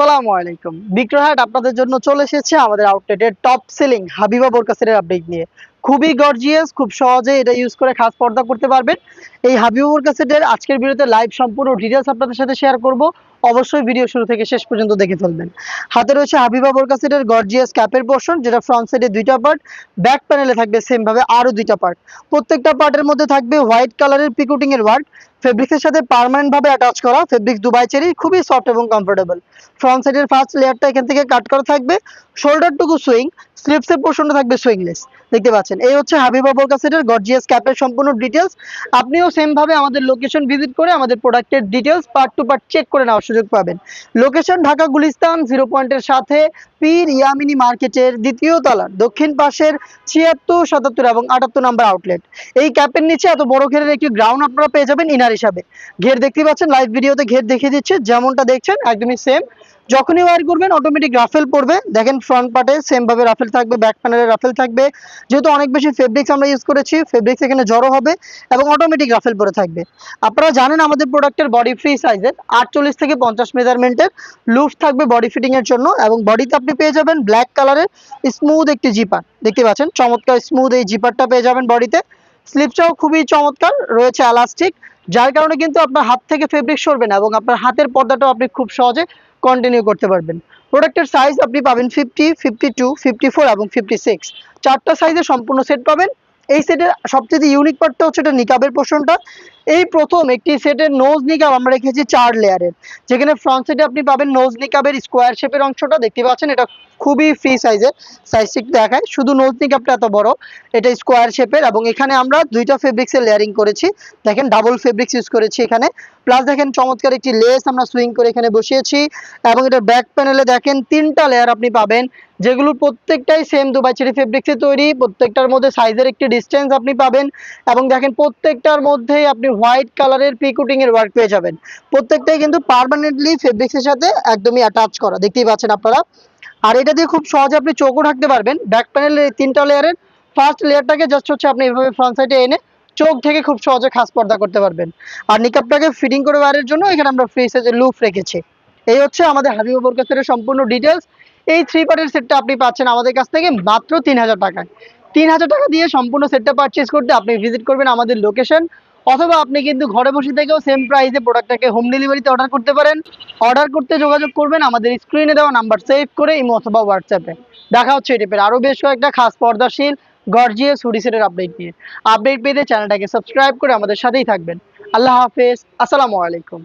আসসালামু আলাইকুম। বিক্রয়হাট আপনাদের জন্য চলে এসেছে আমাদের আউটলেটের টপ সেলিং হাবিবা বোরকা সেটের আপডেট নিয়ে। খুবই গর্জিয়াস, খুব সহজে এটা ইউজ করে খাস পর্দা করতে পারবেন। এই হাবিবা বোরকা সেটের আজকের ভিডিওতে লাইভ সম্পূর্ণ ডিটেইলস আপনাদের সাথে শেয়ার করব। অবশ্যই ভিডিও শুরু থেকে শেষ পর্যন্ত দেখে ফেলবেন। হাতে রয়েছে হাবিবা বোরকা সেটের গর্জিয়াস ক্যাপের পোরশন, যেটা ফ্রন্ট সাইডে দুইটা পার্ট, ব্যাক প্যানেলে থাকবে সেম ভাবে আরো দুইটা পার্ট। প্রত্যেকটা পার্টের মধ্যে থাকবে হোয়াইট কালারের পিকুটিং এর ওয়ার্ক। ফেব্রিক্সের সাথে পার্মানেন্ট ভাবে অ্যাটাচ করা, ফেব্রিক্স দুবাই চেরি, খুবই সফট এবং কমফোর্টেবল। ফ্রন্ট সাইডের ফার্স্ট লেয়ারটা এখান থেকে কাট করা থাকবে, শোল্ডারটুকু সুইং, স্লিপসের পোর্শনটা থাকবে সুইংলেস। দেখতে পাচ্ছেন এই হচ্ছে হাবিবা বোরকা সেটের গর্জিয়াস ক্যাপের সম্পূর্ণ ডিটেলস। আপনিও সেম ভাবে আমাদের লোকেশন ভিজিট করে আমাদের প্রোডাক্টের details part to part check করে নেওয়ার সুযোগ পাবেন। লোকেশন ঢাকা গুলিস্তান 0 পয়েন্টের সাথে পীর ইয়ামিনী মার্কেটের দ্বিতীয় তলার দক্ষিণ পাশের 76, 77 এবং 78 নাম্বার আউটলেট। এই ক্যাপের নিচে এত বড় ঘেরের একটি গ্রাউন্ড আপনারা পেয়ে যাবেন ইনার হিসাবে। ঘের দেখতে পাচ্ছেন, লাইভ ভিডিওতে ঘের দেখিয়ে দিচ্ছে, যেমনটা দেখছেন একদমই সেম। যখনই ওয়্যার করবেন অটোমেটিক রাফেল পড়বে। দেখেন ফ্রন্ট পার্টে সেম ভাবে রাফেল থাকবে, ব্যাক প্যানেলে রাফেল থাকবে। যেহেতু অনেক বেশি ফেব্রিক্স আমরা ইউজ করেছি, ফেব্রিক্স এখানে জড়ো হবে এবং অটোমেটিক রাফেল পরে থাকবে। আপনারা জানেন আমাদের প্রোডাক্টের বডি ফ্রি সাইজের 48 থেকে 50 মেজারমেন্টের লুফ থাকবে বডি ফিটিং এর জন্য, এবং বডিতে আপনি পেয়ে যাবেন ব্ল্যাক কালারের স্মুথ একটি জিপার। দেখতে পাচ্ছেন চমৎকার স্মুথ এই জিপারটা পেয়ে যাবেন বডিতে। স্লিপটাও খুবই চমৎকার রয়েছে, এলাস্টিক, যার কারণে কিন্তু আপনার হাত থেকে ফেব্রিক সরবে না এবং আপনার হাতের পর্দাটাও আপনি খুব সহজে কন্টিনিউ করতে পারবেন। প্রোডাক্টের সাইজ আপনি পাবেন 50, 52, 54 এবং 56, চারটা সাইজে সম্পূর্ণ সেট পাবেন। এই সেটের সবচেয়ে ইউনিক পার্টটা হচ্ছে এটা নিকাবের পোর্শনটা। এই প্রথম একটি সেটের নোজ নিকাব আমরা রেখেছি 4 লেয়ারের, যেখানে ফ্রন্ট সাইডে আপনি পাবেন নোজ নিকাবের স্কোয়ার শেপের অংশটা। দেখতে পাচ্ছেন এটা খুবই ফ্রি সাইজের, সাইজটা একটু দেখায়, শুধু নোজ নিকাবটা এত বড়, এটা স্কোয়ার শেপের, এবং এখানে আমরা দুইটা ফেব্রিক্সের লেয়ারিং করেছি। দেখেন ডাবল ফেব্রিক্স ইউজ করেছি এখানে, প্লাস দেখেন চমৎকার একটি লেস আমরা সুইং করে এখানে বসিয়েছি। এবং এটা ব্যাক প্যানেলে দেখেন 3টা লেয়ার আপনি পাবেন, যেগুলো প্রত্যেকটাই সেম দুবাই চেরি ফেব্রিক্সে তৈরি। প্রত্যেকটার মধ্যে সাইজের একটি ডিস্টেন্স আপনি পাবেন, এবং দেখেন প্রত্যেকটার মধ্যেই আপনি হোয়াইট কালারের পিকুটিং এর ওয়ার্ক পেয়ে যাবেন। প্রত্যেকটাই কিন্তু পার্মানেন্টলি ফেব্রিক্সের সাথে একদমই অ্যাটাচ করা, দেখতেই পাচ্ছেন আপনারা। আর এটা দিয়ে খুব সহজে আপনি চোখও ঢাকতে পারবেন। ব্যাক প্যানেলের 3টা লেয়ারের ফার্স্ট লেয়ারটাকে জাস্ট হচ্ছে আপনি এভাবে ফ্রন্ট সাইডে এনে চোখ থেকে খুব সহজে খাস পর্দা করতে পারবেন। আর নিকাবটাকে ফিটিং করে ওয়্যারের জন্য এখানে আমরা ফ্রি সাইজের লুপ রেখেছি। এই হচ্ছে আমাদের হাবিবা বোরকা সেটের সম্পূর্ণ ডিটেলস। এই 3 পার্টের সেটটা আপনি পাচ্ছেন আমাদের কাছ থেকে মাত্র 3000 টাকায়। 3000 টাকা দিয়ে সম্পূর্ণ সেটটা পারচেজ করতে আপনি ভিজিট করবেন আমাদের লোকেশন, অথবা আপনি কিন্তু ঘরে বসে থেকেও সেম প্রাইসে প্রোডাক্টটাকে হোম ডেলিভারিতে অর্ডার করতে পারেন। অর্ডার করতে যোগাযোগ করবেন আমাদের স্ক্রিনে দেওয়া নাম্বার সেভ করে ইমো অথবা হোয়াটসঅ্যাপে। দেখা হচ্ছে এই টাইপের আরও বেশ কয়েকটা খাস পর্দাশীল গর্জিয়াস হুডি সেটের আপডেট নিয়ে। আপডেট পেতে চ্যানেলটাকে সাবস্ক্রাইব করে আমাদের সাথেই থাকবেন। আল্লাহ হাফেজ, আসসালামু আলাইকুম।